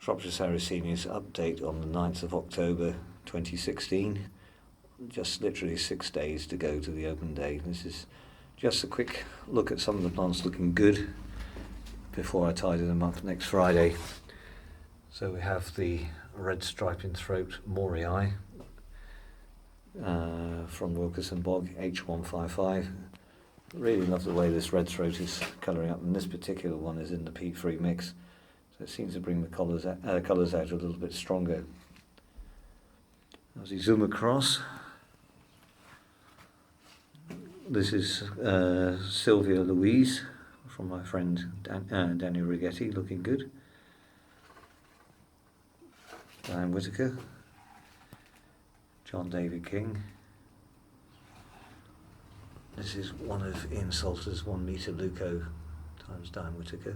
Shropshire Sarracenias update on the 9th of October 2016. Just literally 6 days to go to the open day. This is just a quick look at some of the plants looking good before I tidy them up next Friday. So we have the red striping throat Mori from Wilkerson Bog, H155. Really love the way this red throat is colouring up, and this particular one is in the peat-free mix, so it seems to bring the colours out a little bit stronger. As we zoom across, this is Sylvia Louise from my friend Danny Righetti, looking good. Diane Whitaker, John David King. This is one of Ian Salter's 1 metre leuco times Diane Whitaker.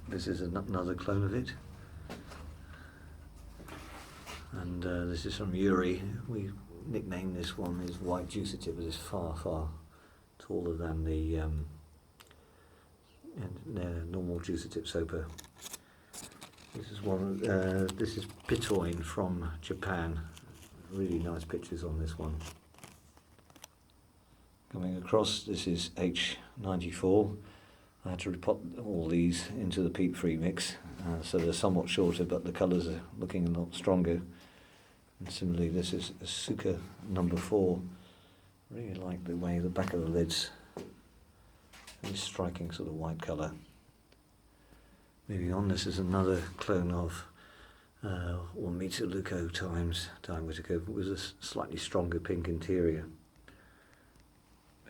This is another clone of it. And this is from Uri. We nicknamed this one his white juicy tip, but it's far, far taller than the normal juicy tip soper. This is one. This is Pitoin from Japan. Really nice pictures on this one. Coming across, this is H94. I had to repot all these into the peat-free mix, so they're somewhat shorter, but the colours are looking a lot stronger. And similarly, this is Asuka number 4. Really like the way the back of the lid's really striking sort of white colour. Moving on, this is another clone of 1 metre leuco times Diane Whitaker with a slightly stronger pink interior.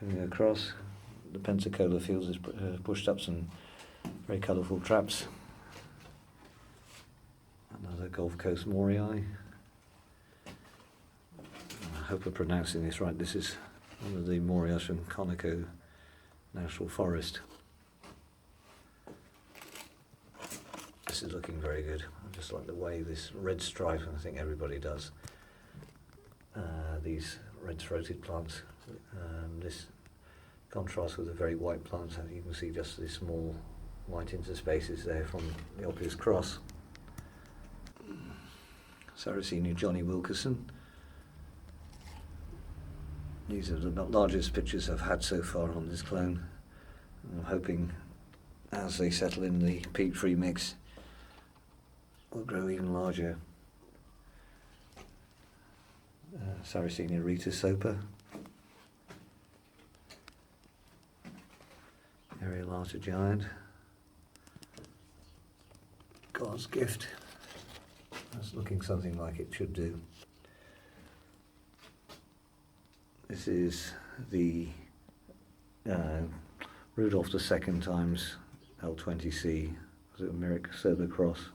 Moving across, the Pensacola fields has pushed up some very colourful traps. Another Gulf Coast Mori. I hope I'm pronouncing this right. This is one of the Morias from Conoco National Forest. This is looking very good. I just like the way this red stripe, and I think everybody does, these red-throated plants. This contrasts with the very white plants, and you can see just these small white interspaces there from the obvious cross. Sarracenia Johnny Wilkerson. These are the largest pictures I've had so far on this clone. I'm hoping as they settle in the peat-free mix will grow even larger. Sarracenia Rita Soper. Areolata Giant. God's Gift. That's looking something like it should do. This is the Rudolph II times L20C, Myrick Solar Cross.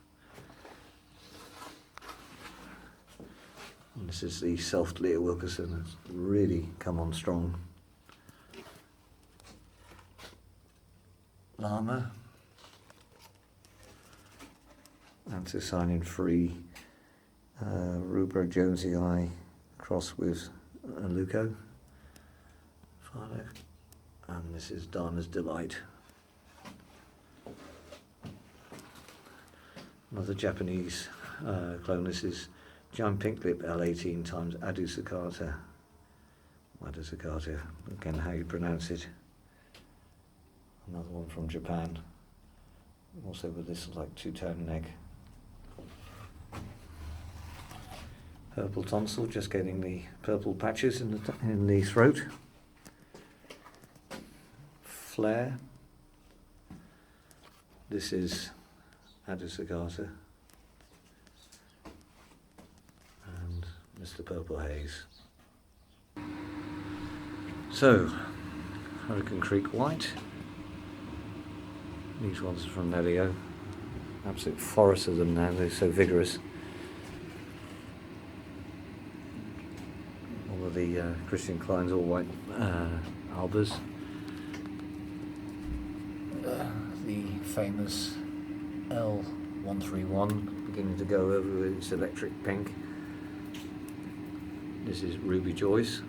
And this is the Self Leah Wilkerson, that's really come on strong. Llama. Anthocyanin free Ruberg Jonesii cross with a leuco. Philo. And this is Dana's Delight. Another Japanese clone. This is Giant Pink Lip L18 times Adusakata. Again, how you pronounce it. Another one from Japan. Also with this like two-tone neck. Purple tonsil, just getting the purple patches in the throat. Flare. This is Adusakata. And Mr. Purple Haze. So, Hurricane Creek White. These ones are from Nelio. Absolute forest of them now, they're so vigorous. All of the Christian Klein's all white albers. The famous L131 beginning to go over with its electric pink. This is Ruby Joyce.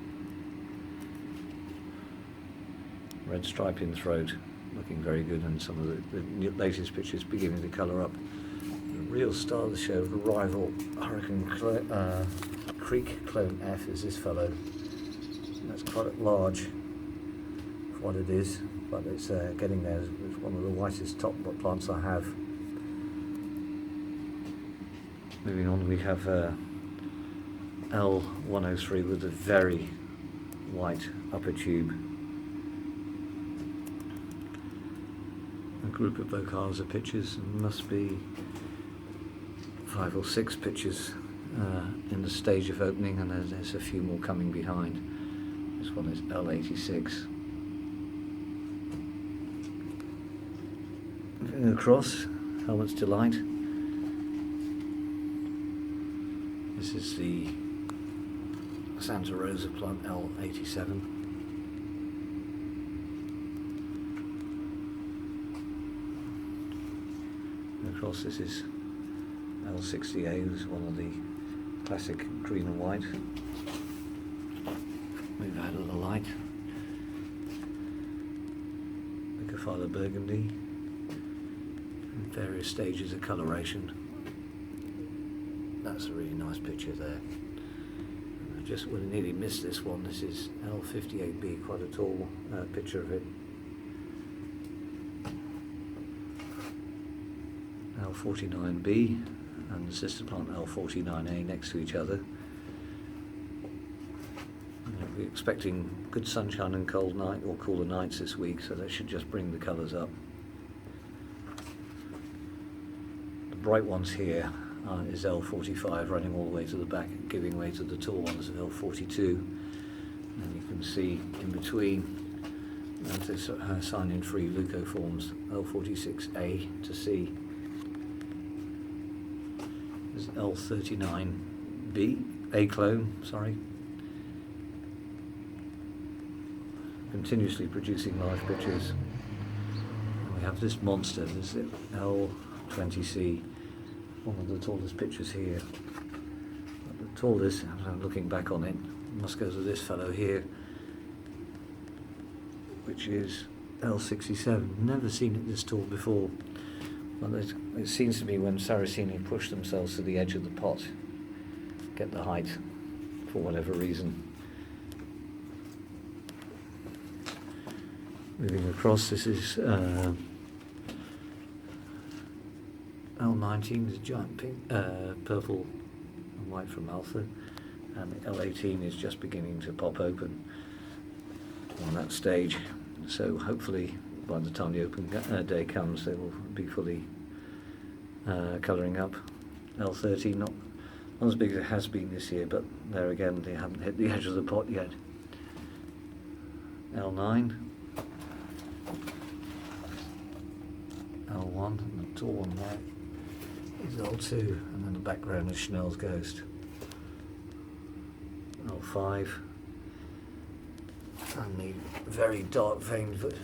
Red stripe in throat. looking very good, and some of the latest pictures beginning to colour up. The real star of the show, the rival Hurricane Creek Clone F, is this fellow. That's quite large for what it is, but it's getting there. It's one of the whitest top plants I have. Moving on, we have L103 with a very white upper tube. A group of Bocasa pictures, must be 5 or 6 pictures in the stage of opening, and there's a few more coming behind. This one is L86. Moving across, Helmet's Delight. This is the Santa Rosa Plum L87. And across, this is L60A, who's one of the classic green and white. Move out of the light. Leucophylla Burgundy. In various stages of coloration. That's a really nice picture there. I just would have nearly missed this one. This is L58B, quite a tall picture of it. L49B and the sister plant L49A next to each other. We're expecting good sunshine and cold night or cooler nights this week, so that should just bring the colours up. The bright ones here is L45 running all the way to the back, giving way to the tall ones of L42. And you can see in between there's sign-in free leucoforms, L46A to C. There's L39B, A clone, sorry. Continuously producing live pictures. And we have this monster, this is L20C, one of the tallest pictures here. But the tallest, looking back on it, must go to this fellow here, which is L67. Never seen it this tall before. Well, it seems to be when Sarracenia push themselves to the edge of the pot, get the height for whatever reason. Moving across, this is L19, is giant pink, purple and white from Alpha, and L18 is just beginning to pop open on that stage. So hopefully by the time the open day comes, they will be fully colouring up. L13, not as big as it has been this year, but there again, they haven't hit the edge of the pot yet. L9, L1, and the tall one there is L2, and then the background is Schnell's Ghost. L5, and the very dark veined, but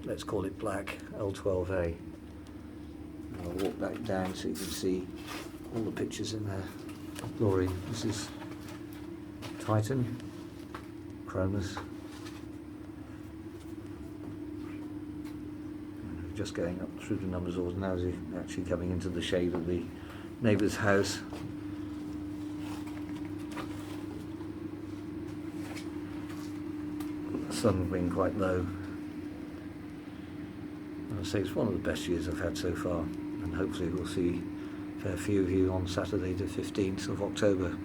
let's call it black, L12A. And I'll walk back down so you can see all the pictures in their glory. This is Titan, Cronus. Just going up through the numbers order now, is actually coming into the shade of the neighbour's house. The sun being quite low. I'd say it's one of the best years I've had so far, and hopefully we'll see a fair few of you on Saturday the 15th of October.